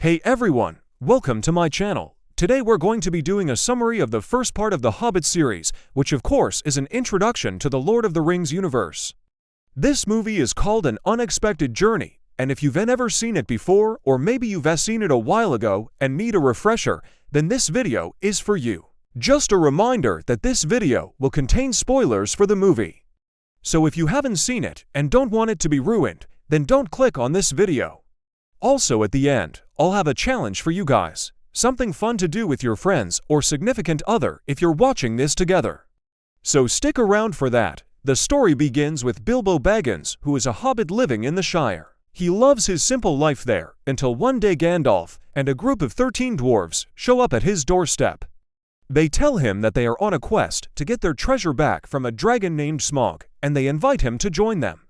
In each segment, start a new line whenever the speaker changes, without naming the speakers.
Hey everyone, welcome to my channel. Today we're going to be doing a summary of the first part of the Hobbit series, which of course is an introduction to the Lord of the Rings universe. This movie is called An Unexpected Journey, and if you've never seen it before, or maybe you've seen it a while ago and need a refresher, then this video is for you. Just a reminder that this video will contain spoilers for the movie. So if you haven't seen it and don't want it to be ruined, then don't click on this video. Also at the end, I'll have a challenge for you guys, something fun to do with your friends or significant other if you're watching this together. So stick around for that. The story begins with Bilbo Baggins, who is a hobbit living in the Shire. He loves his simple life there, until one day Gandalf and a group of 13 dwarves show up at his doorstep. They tell him that they are on a quest to get their treasure back from a dragon named Smaug, and they invite him to join them.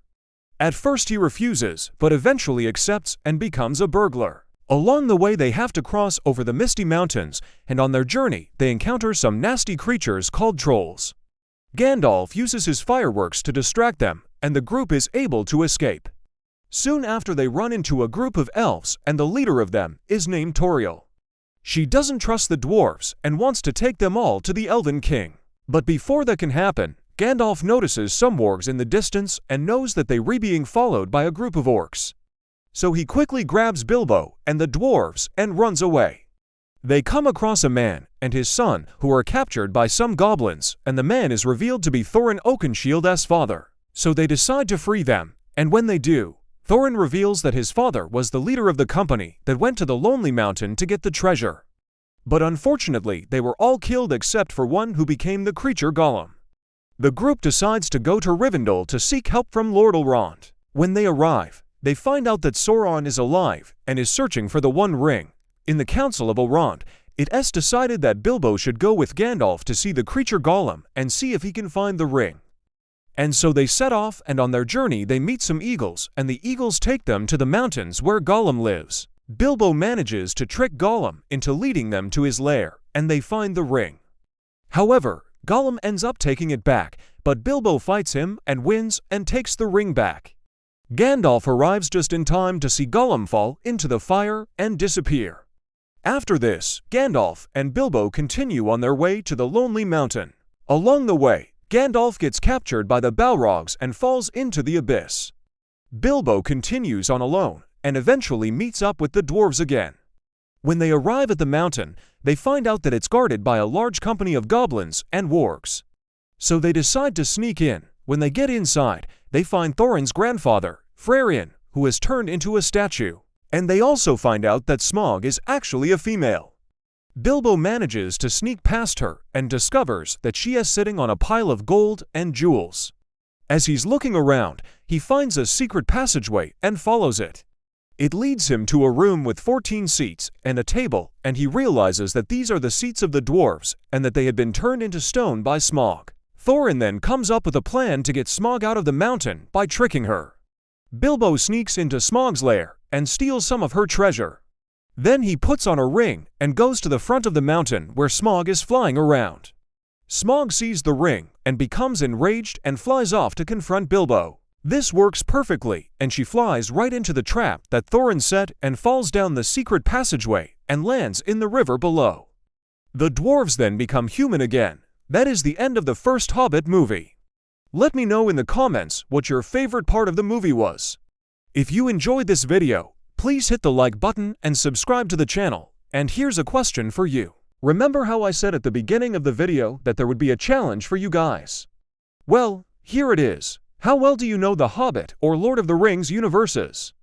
At first he refuses, but eventually accepts and becomes a burglar. Along the way they have to cross over the misty mountains, and on their journey they encounter some nasty creatures called trolls. Gandalf uses his fireworks to distract them, and the group is able to escape. Soon after they run into a group of elves, and the leader of them is named Tauriel. She doesn't trust the dwarves and wants to take them all to the Elven King. But before that can happen, Gandalf notices some wargs in the distance and knows that they are being followed by a group of orcs. So he quickly grabs Bilbo and the dwarves and runs away. They come across a man and his son who are captured by some goblins, and the man is revealed to be Thorin Oakenshield's father. So they decide to free them, and when they do, Thorin reveals that his father was the leader of the company that went to the Lonely Mountain to get the treasure. But unfortunately, they were all killed except for one who became the creature Gollum. The group decides to go to Rivendell to seek help from Lord Elrond. When they arrive, they find out that Sauron is alive and is searching for the One Ring. In the Council of Elrond, it is decided that Bilbo should go with Gandalf to see the creature Gollum and see if he can find the ring. And so they set off, and on their journey they meet some eagles, and the eagles take them to the mountains where Gollum lives. Bilbo manages to trick Gollum into leading them to his lair, and they find the ring. However, Gollum ends up taking it back, but Bilbo fights him and wins and takes the ring back. Gandalf arrives just in time to see Gollum fall into the fire and disappear. After this, Gandalf and Bilbo continue on their way to the Lonely Mountain. Along the way, Gandalf gets captured by the Balrogs and falls into the abyss. Bilbo continues on alone and eventually meets up with the dwarves again. When they arrive at the mountain, they find out that it's guarded by a large company of goblins and wargs. So they decide to sneak in. When they get inside, they find Thorin's grandfather, Freyrin, who has turned into a statue. And they also find out that Smaug is actually a female. Bilbo manages to sneak past her and discovers that she is sitting on a pile of gold and jewels. As he's looking around, he finds a secret passageway and follows it. It leads him to a room with 14 seats and a table, and he realizes that these are the seats of the dwarves and that they had been turned into stone by Smaug. Thorin then comes up with a plan to get Smaug out of the mountain by tricking her. Bilbo sneaks into Smaug's lair and steals some of her treasure. Then he puts on a ring and goes to the front of the mountain where Smaug is flying around. Smaug sees the ring and becomes enraged and flies off to confront Bilbo. This works perfectly, and she flies right into the trap that Thorin set and falls down the secret passageway and lands in the river below. The dwarves then become human again. That is the end of the first Hobbit movie. Let me know in the comments what your favorite part of the movie was. If you enjoyed this video, please hit the like button and subscribe to the channel. And here's a question for you. Remember how I said at the beginning of the video that there would be a challenge for you guys? Well, here it is. How well do you know the Hobbit or Lord of the Rings universes?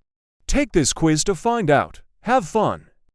Take this quiz to find out. Have fun!